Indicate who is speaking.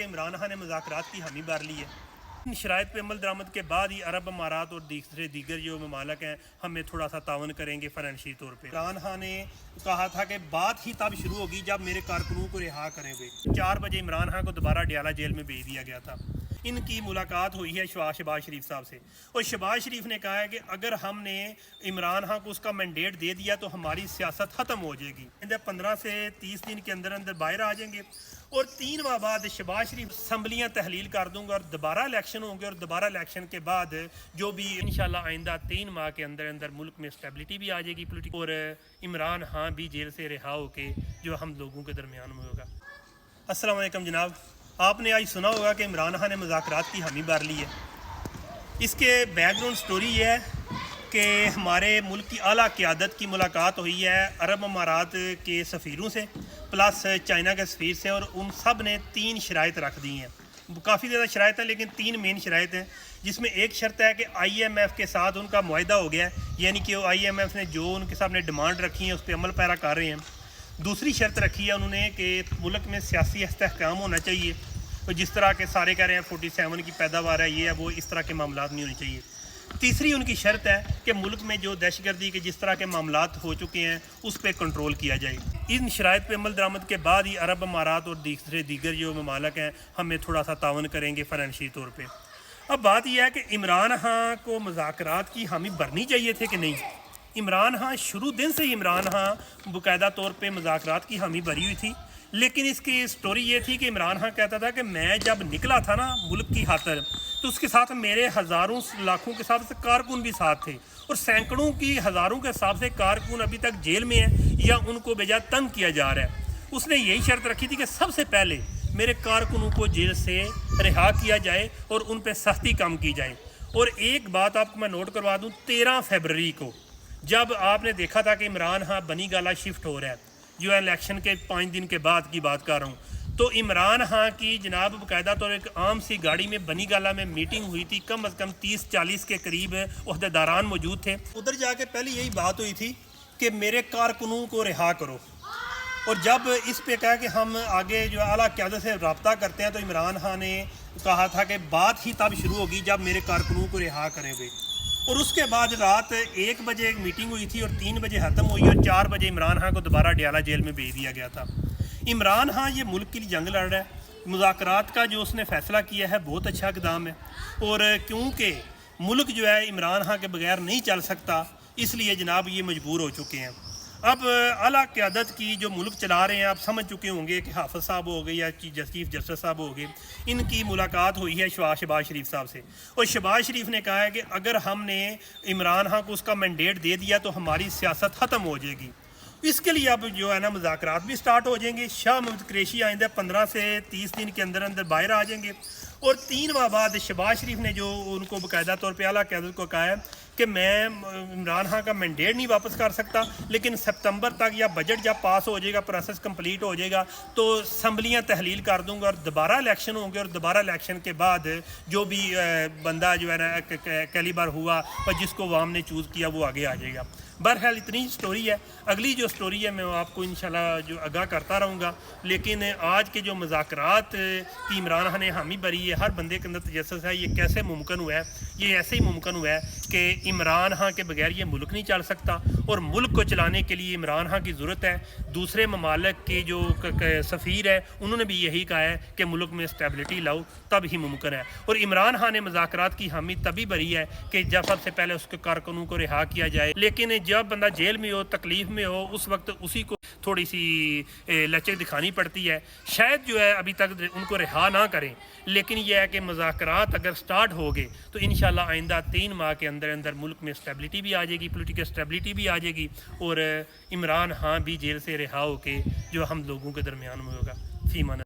Speaker 1: کہ عمران خان نے مذاکرات کی حامی بھر لی ہے۔ ان شرائط پہ عمل درآمد کے بعد ہی عرب امارات اور دیگر جو ممالک ہیں ہمیں تھوڑا سا تعاون کریں گے فائنینشلی طور پہ۔ عمران خان نے کہا تھا کہ بات ہی تب شروع ہوگی جب میرے کارکنوں کو رہا کریں گے۔ 4 بجے عمران خان کو دوبارہ ڈیالہ جیل میں بھیج دیا گیا تھا۔ ان کی ملاقات ہوئی ہے شہباز شریف صاحب سے، اور شہباز شریف نے کہا ہے کہ اگر ہم نے عمران خان کو اس کا مینڈیٹ دے دیا تو ہماری سیاست ختم ہو جائے گی۔ 15 سے 30 دن کے اندر باہر آ جائیں گے، اور 3 ماہ بعد شہباز شریف اسمبلیاں تحلیل کر دوں گا اور دوبارہ الیکشن ہوں گے، اور دوبارہ الیکشن کے بعد جو بھی انشاءاللہ آئندہ 3 ماہ کے اندر ملک میں اسٹیبلٹی بھی آ جائے گی پولیٹیکل، اور عمران خان بھی جیل سے رہا ہو کے جو ہم لوگوں کے درمیان میں ہوگا۔ السلام علیکم جناب، آپ نے آج سنا ہوگا کہ عمران خان نے مذاکرات کی حامی بھر لی ہے۔ اس کے بیک گراؤنڈ سٹوری یہ ہے کہ ہمارے ملک کی اعلیٰ قیادت کی ملاقات ہوئی ہے عرب امارات کے سفیروں سے پلس چائنا کے سفیر سے، اور ان سب نے 3 شرائط رکھ دی ہیں۔ کافی زیادہ شرائط ہیں لیکن 3 مین شرائط ہیں، جس میں ایک شرط ہے کہ IMF کے ساتھ ان کا معاہدہ ہو گیا ہے، یعنی کہ IMF نے جو ان کے سامنے ڈیمانڈ رکھی ہیں اس پہ عمل پیرا کر رہے ہیں۔ دوسری شرط رکھی ہے انہوں نے کہ ملک میں سیاسی استحکام ہونا چاہیے، جس طرح کے سارے کہہ رہے ہیں 47 کی پیداوار ہے، یہ ہے وہ، اس طرح کے معاملات نہیں ہونے چاہیے۔ تیسری ان کی شرط ہے کہ ملک میں جو دہشت گردی کے جس طرح کے معاملات ہو چکے ہیں اس پہ کنٹرول کیا جائے۔ ان شرائط پہ عمل درآمد کے بعد ہی عرب امارات اور دیگر جو ممالک ہیں ہمیں تھوڑا سا تعاون کریں گے فائنینشلی طور پہ۔ اب بات یہ ہے کہ عمران خان کو مذاکرات کی حامی بھرنی چاہیے تھے کہ نہیں۔ عمران خان شروع دن سے ہی عمران خان باقاعدہ طور پہ مذاکرات کی حامی بھری ہوئی تھی، لیکن اس کی سٹوری یہ تھی کہ عمران خان کہتا تھا کہ میں جب نکلا تھا نا ملک کی خاطر تو اس کے ساتھ میرے ہزاروں لاکھوں کے حساب سے کارکن بھی ساتھ تھے، اور سینکڑوں کی ہزاروں کے حساب سے کارکن ابھی تک جیل میں ہیں یا ان کو بے جا تنگ کیا جا رہا ہے۔ اس نے یہی شرط رکھی تھی کہ سب سے پہلے میرے کارکنوں کو جیل سے رہا کیا جائے اور ان پہ سختی کم کی جائے۔ اور ایک بات آپ کو میں نوٹ کروا دوں، 13 فروری کو جب آپ نے دیکھا تھا کہ عمران خان بنی گالا شفٹ ہو رہا ہے، جو الیکشن کے 5 دن کے بعد کی بات کر رہا ہوں، تو عمران خان کی جناب باقاعدہ طور ایک عام سی گاڑی میں بنی گالا میں میٹنگ ہوئی تھی، کم از کم 30-40 کے قریب عہدیداران موجود تھے۔ ادھر جا کے پہلے یہی بات ہوئی تھی کہ میرے کارکنوں کو رہا کرو، اور جب اس پہ کہا کہ ہم آگے جو اعلیٰ قیادت سے رابطہ کرتے ہیں تو عمران خان نے کہا تھا کہ بات ہی تب شروع ہوگی جب میرے کارکنوں کو رہا کریں گے۔ اور اس کے بعد رات 1 بجے ایک میٹنگ ہوئی تھی اور 3 بجے ختم ہوئی، اور 4 بجے عمران خان کو دوبارہ ڈیالہ جیل میں بھیج دیا گیا تھا۔ عمران خان یہ ملک کے لیے جنگ لڑ رہا ہے، مذاکرات کا جو اس نے فیصلہ کیا ہے بہت اچھا اقدام ہے، اور کیونکہ ملک جو ہے عمران خان کے بغیر نہیں چل سکتا اس لیے جناب یہ مجبور ہو چکے ہیں۔ اب اعلیٰ قیادت کی جو ملک چلا رہے ہیں آپ سمجھ چکے ہوں گے کہ حافظ صاحب ہو گئے یا چیف جسٹس صاحب ہو گئے، ان کی ملاقات ہوئی ہے شہباز شریف صاحب سے، اور شہباز شریف نے کہا ہے کہ اگر ہم نے عمران خان کو اس کا مینڈیٹ دے دیا تو ہماری سیاست ختم ہو جائے گی۔ اس کے لیے اب جو ہے نا مذاکرات بھی سٹارٹ ہو جائیں گے۔ شاہ محمود قریشی آئندہ 15 سے 30 دن کے اندر باہر آ جائیں گے، اور 3 ماہ بعد شہباز شریف نے جو ان کو باقاعدہ طور پہ اعلیٰ قیادت کو کہا ہے کہ میں عمران خان کا مینڈیٹ نہیں واپس کر سکتا، لیکن سپتمبر تک یا بجٹ جب پاس ہو جائے گا، پروسیس کمپلیٹ ہو جائے گا، تو اسمبلیاں تحلیل کر دوں گا اور دوبارہ الیکشن ہوں گے، اور دوبارہ الیکشن کے بعد جو بھی بندہ جو ہے نا کیلیبر ہوا اور جس کو عوام نے چوز کیا وہ آگے آ جائے گا۔ بہرحال اتنی سٹوری ہے، اگلی جو سٹوری ہے میں آپ کو انشاءاللہ جو آگاہ کرتا رہوں گا، لیکن آج کے جو مذاکرات کی عمران خان نے حامی بھری ہے، ہر بندے کے اندر تجسس ہے، یہ کیسے ممکن ہوا ہے؟ یہ ایسے ہی ممکن ہوا ہے کہ عمران خان کے بغیر یہ ملک نہیں چل سکتا، اور ملک کو چلانے کے لیے عمران خان کی ضرورت ہے۔ دوسرے ممالک کے جو سفیر ہے انہوں نے بھی یہی کہا ہے کہ ملک میں اسٹیبلٹی لاؤ تب ہی ممکن ہے، اور عمران خان نے مذاکرات کی حامی تبھی بھری ہے کہ جب سب سے پہلے اس کے کارکنوں کو رہا کیا جائے، لیکن جب بندہ جیل میں ہو، تکلیف میں ہو، اس وقت اسی کو تھوڑی سی لچک دکھانی پڑتی ہے۔ شاید جو ہے ابھی تک ان کو رہا نہ کریں، لیکن یہ ہے کہ مذاکرات اگر سٹارٹ ہو گئے تو انشاءاللہ آئندہ 3 ماہ کے اندر ملک میں اسٹیبلٹی بھی آ جائے گی، پولیٹیکل اسٹیبلٹی بھی آ جائے گی، اور عمران خان بھی جیل سے رہا ہو کے جو ہم لوگوں کے درمیان میں ہوگا۔ فی امان اللہ۔